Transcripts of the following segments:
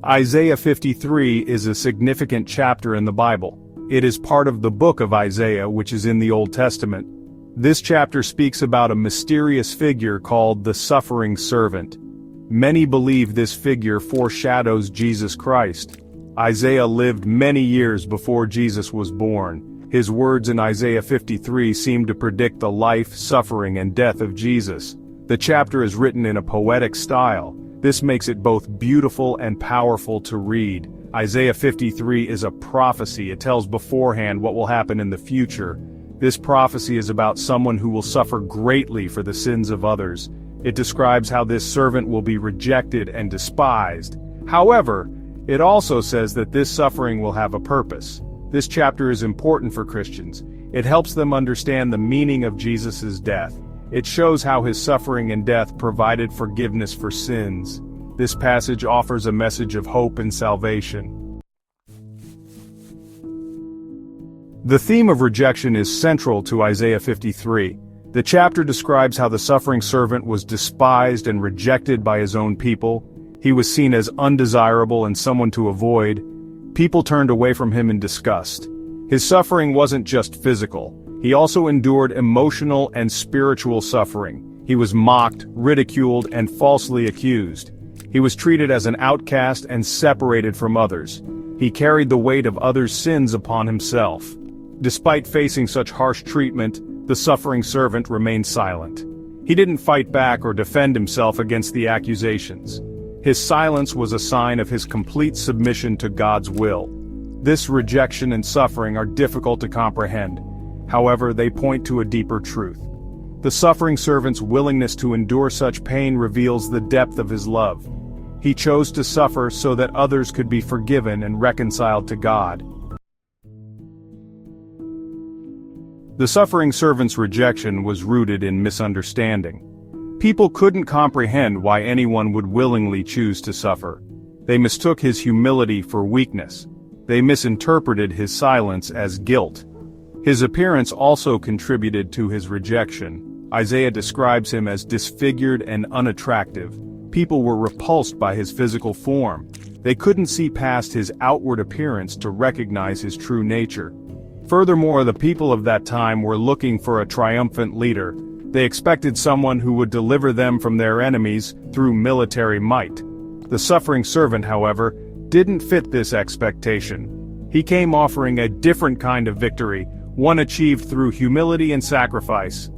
Isaiah 53 is a significant chapter in the Bible. It is part of the book of Isaiah, which is in the Old Testament. This chapter speaks about a mysterious figure called the suffering servant. Many believe this figure foreshadows Jesus Christ. Isaiah lived many years before Jesus was born. His words in Isaiah 53 seem to predict the life, suffering, and death of Jesus. The chapter is written in a poetic style. This makes it both beautiful and powerful to read. Isaiah 53 is a prophecy. It tells beforehand what will happen in the future. This prophecy is about someone who will suffer greatly for the sins of others. It describes how this servant will be rejected and despised. However, it also says that this suffering will have a purpose. This chapter is important for Christians. It helps them understand the meaning of Jesus' death. It shows how his suffering and death provided forgiveness for sins. This passage offers a message of hope and salvation. The theme of rejection is central to Isaiah 53. The chapter describes how the suffering servant was despised and rejected by his own people. He was seen as undesirable and someone to avoid. People turned away from him in disgust. His suffering wasn't just physical. He also endured emotional and spiritual suffering. He was mocked, ridiculed, and falsely accused. He was treated as an outcast and separated from others. He carried the weight of others' sins upon himself. Despite facing such harsh treatment, the suffering servant remained silent. He didn't fight back or defend himself against the accusations. His silence was a sign of his complete submission to God's will. This rejection and suffering are difficult to comprehend. However, they point to a deeper truth. The suffering servant's willingness to endure such pain reveals the depth of his love. He chose to suffer so that others could be forgiven and reconciled to God. The suffering servant's rejection was rooted in misunderstanding. People couldn't comprehend why anyone would willingly choose to suffer. They mistook his humility for weakness. They misinterpreted his silence as guilt. His appearance also contributed to his rejection. Isaiah describes him as disfigured and unattractive. People were repulsed by his physical form. They couldn't see past his outward appearance to recognize his true nature. Furthermore, the people of that time were looking for a triumphant leader. They expected someone who would deliver them from their enemies through military might. The suffering servant, however, didn't fit this expectation. He came offering a different kind of victory, one achieved through humility and sacrifice.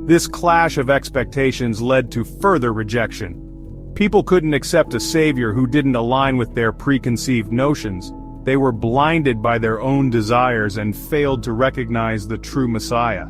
This clash of expectations led to further rejection. People couldn't accept a savior who didn't align with their preconceived notions. They were blinded by their own desires and failed to recognize the true Messiah.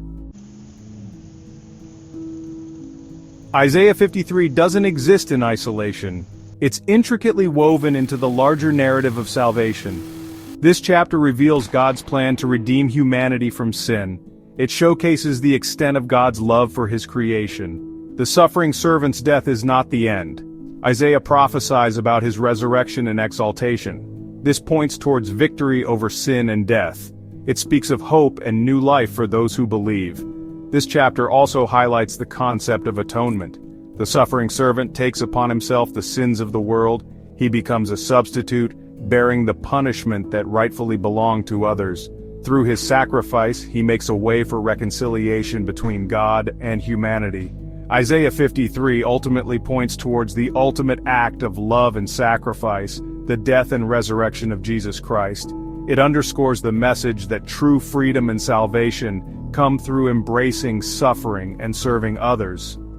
Isaiah 53 doesn't exist in isolation. It's intricately woven into the larger narrative of salvation. This chapter reveals God's plan to redeem humanity from sin. It showcases the extent of God's love for his creation. The suffering servant's death is not the end. Isaiah prophesies about his resurrection and exaltation. This points towards victory over sin and death. It speaks of hope and new life for those who believe. This chapter also highlights the concept of atonement. The suffering servant takes upon himself the sins of the world. He becomes a substitute, bearing the punishment that rightfully belonged to others. Through his sacrifice, he makes a way for reconciliation between God and humanity. Isaiah 53 ultimately points towards the ultimate act of love and sacrifice, the death and resurrection of Jesus Christ. It underscores the message that true freedom and salvation come through embracing suffering and serving others.